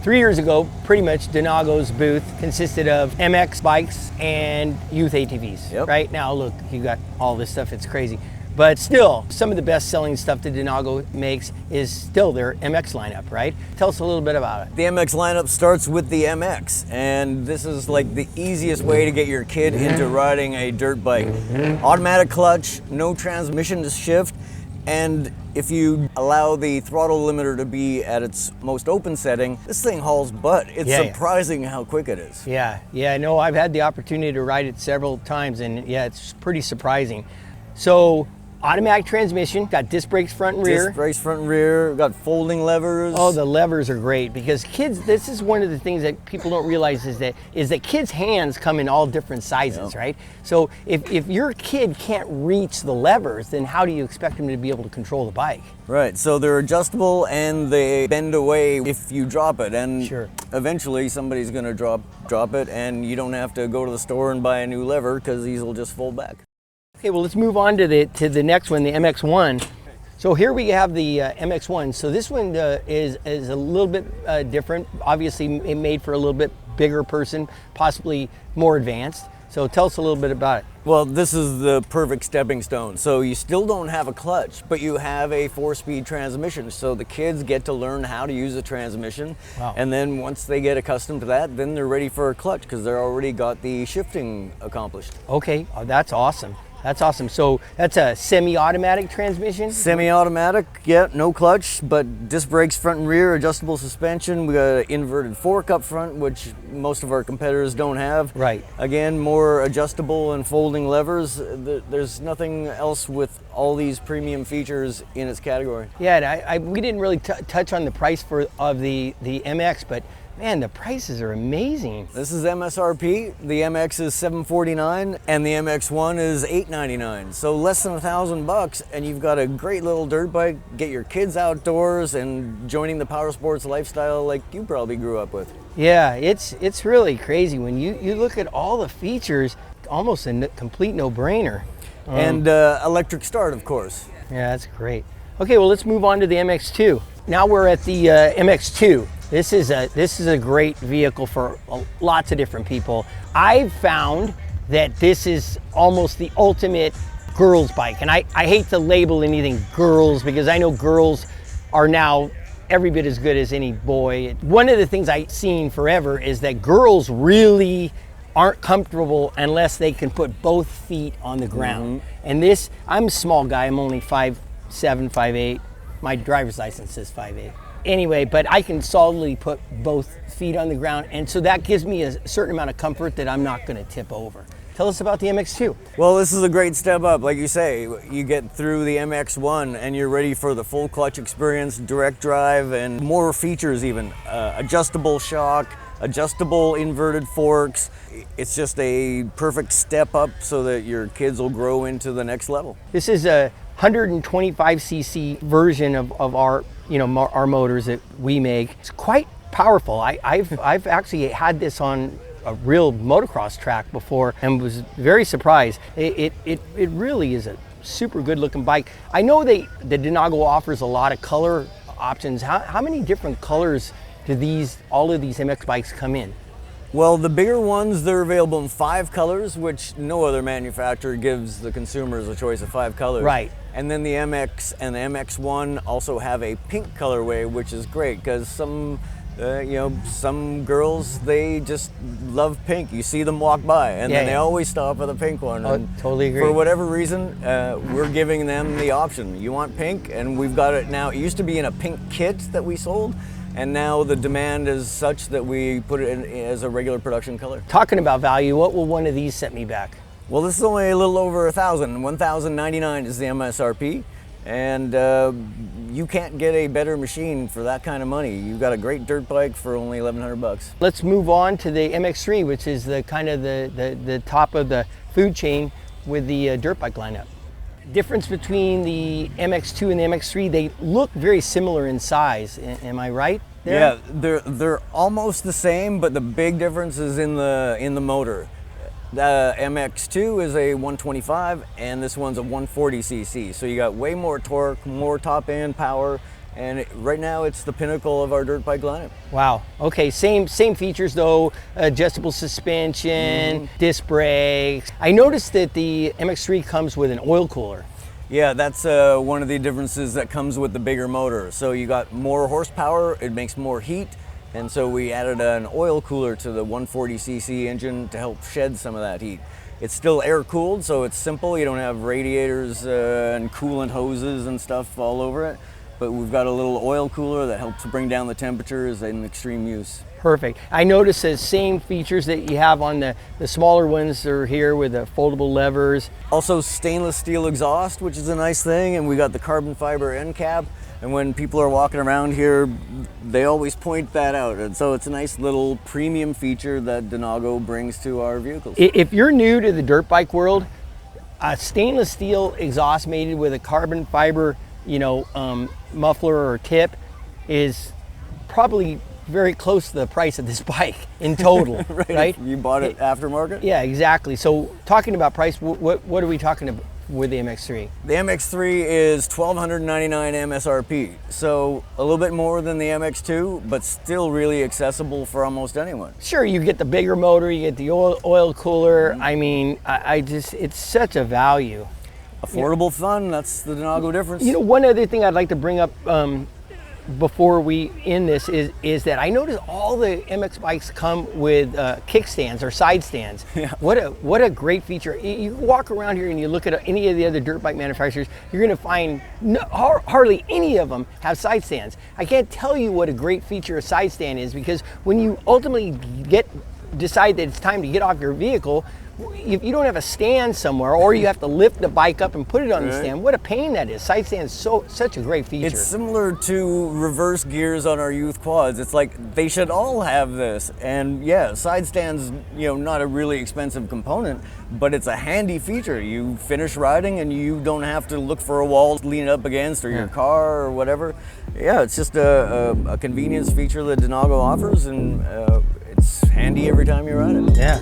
3 years ago, pretty much Denago's booth consisted of MX bikes and youth ATVs. Yep. Right now, look, you got all this stuff, it's crazy. But still, some of the best selling stuff that Denago makes is still their MX lineup, right? Tell us a little bit about it. The MX lineup starts with the MX, and this is like the easiest way to get your kid into riding a dirt bike. Automatic clutch, no transmission to shift, and if you allow the throttle limiter to be at its most open setting, this thing hauls butt. It's surprising how quick it is. Yeah, no, I've had the opportunity to ride it several times, and yeah, it's pretty surprising. So, automatic transmission, got disc brakes front and rear. Disc brakes front and rear, got folding levers. Oh, the levers are great because kids, this is one of the things that people don't realize is that kids' hands come in all different sizes, right? So if your kid can't reach the levers, then how do you expect them to be able to control the bike? Right, so they're adjustable and they bend away if you drop it, and sure, eventually somebody's gonna drop it, and you don't have to go to the store and buy a new lever because these will just fold back. Okay, well, let's move on to the next one, the MX-1. So here we have the MX-1. So this one is a little bit different. Obviously, made for a little bit bigger person, possibly more advanced. So tell us a little bit about it. Well, this is the perfect stepping stone. So you still don't have a clutch, but you have a 4-speed transmission. So the kids get to learn how to use a transmission. Wow. And then once they get accustomed to that, then they're ready for a clutch because they're already got the shifting accomplished. Okay, oh, that's awesome. That's awesome. So that's a semi-automatic transmission? Semi-automatic, yeah, no clutch, but disc brakes front and rear, adjustable suspension. We got an inverted fork up front, which most of our competitors don't have. Right. Again, more adjustable and folding levers. There's nothing else with all these premium features in its category. Yeah, we didn't really touch on the price of the MX, but man, the prices are amazing. This is MSRP. The MX is $749 and the MX-1 is $899. So less than $1,000 and you've got a great little dirt bike, get your kids outdoors and joining the power sports lifestyle like you probably grew up with. Yeah, it's really crazy when you look at all the features, almost a complete no-brainer. And electric start, of course. Yeah, that's great. Okay, well, let's move on to the MX-2. Now we're at the MX-2. This is a great vehicle for lots of different people. I've found that this is almost the ultimate girls bike. And I hate to label anything girls because I know girls are now every bit as good as any boy. One of the things I've seen forever is that girls really aren't comfortable unless they can put both feet on the ground. And this, I'm a small guy, I'm only 5'7", 5'8". My driver's license says 5'8". Anyway, but I can solidly put both feet on the ground, and so that gives me a certain amount of comfort that I'm not going to tip over. Tell us about the MX-2. Well, this is a great step up. Like you say, you get through the MX-1 and you're ready for the full clutch experience, direct drive, and more features even. Adjustable shock, adjustable inverted forks. It's just a perfect step up so that your kids will grow into the next level. This is a 125cc version of our our motors that we make. It's quite powerful. I've actually had this on a real motocross track before and was very surprised. It really is a super good looking bike. I know the Denago offers a lot of color options. How many different colors do all of these MX bikes come in? Well, the bigger ones, they're available in 5 colors, which no other manufacturer gives the consumers a choice of 5 colors. Right. And then the MX and the MX-1 also have a pink colorway, which is great because some girls, they just love pink. You see them walk by and then they always stop for the pink one. Oh, and totally agree. For whatever reason, we're giving them the option. You want pink, and we've got it now. It used to be in a pink kit that we sold, and now the demand is such that we put it in as a regular production color. Talking about value, what will one of these set me back? Well, this is only a little over $1,000. $1,099 is the MSRP, and you can't get a better machine for that kind of money. You've got a great dirt bike for only $1,100. Let's move on to the MX-3, which is the kind of the top of the food chain with the dirt bike lineup. Difference between the MX-2 and the MX-3, they look very similar in size. Am I right there? Yeah, they're almost the same, but the big difference is in the motor. The MX-2 is a 125 and this one's a 140cc. So you got way more torque, more top end power, And right now it's the pinnacle of our dirt bike lineup. Wow. Okay. Same features though. Adjustable suspension, disc brakes. I noticed that the MX3 comes with an oil cooler. Yeah, that's one of the differences that comes with the bigger motor. So you got more horsepower, it makes more heat, and so we added an oil cooler to the 140cc engine to help shed some of that heat. It's still air cooled, so it's simple. You don't have radiators and coolant hoses and stuff all over it, but we've got a little oil cooler that helps bring down the temperatures in extreme use. Perfect. I noticed the same features that you have on the smaller ones are here with the foldable levers. Also stainless steel exhaust, which is a nice thing, and we got the carbon fiber end cap. And when people are walking around here, they always point that out. And so it's a nice little premium feature that Denago brings to our vehicles. If you're new to the dirt bike world, a stainless steel exhaust mated with a carbon fiber, muffler or tip is probably very close to the price of this bike in total, right? You bought it aftermarket? Yeah, exactly. So talking about price, what are we talking about with the MX3? The MX3 is $1,299 MSRP, so a little bit more than the MX2, but still really accessible for almost anyone. Sure, you get the bigger motor, you get the oil cooler. I mean, it's such a value. Affordable fun, that's the Denago difference. One other thing I'd like to bring up before we end this is that I noticed all the MX bikes come with kickstands or side stands. Yeah. What a great feature. You walk around here and you look at any of the other dirt bike manufacturers, you're going to find hardly any of them have side stands. I can't tell you what a great feature a side stand is, because when you ultimately decide that it's time to get off your vehicle, if you don't have a stand somewhere, or you have to lift the bike up and put it on the stand, what a pain that is. Side stand is such a great feature. It's similar to reverse gears on our youth quads. It's like they should all have this. And yeah, side stand's not a really expensive component, but it's a handy feature. You finish riding and you don't have to look for a wall to lean it up against, or your car or whatever. Yeah, it's just a convenience feature that Denago offers, and it's handy every time you ride it. Yeah.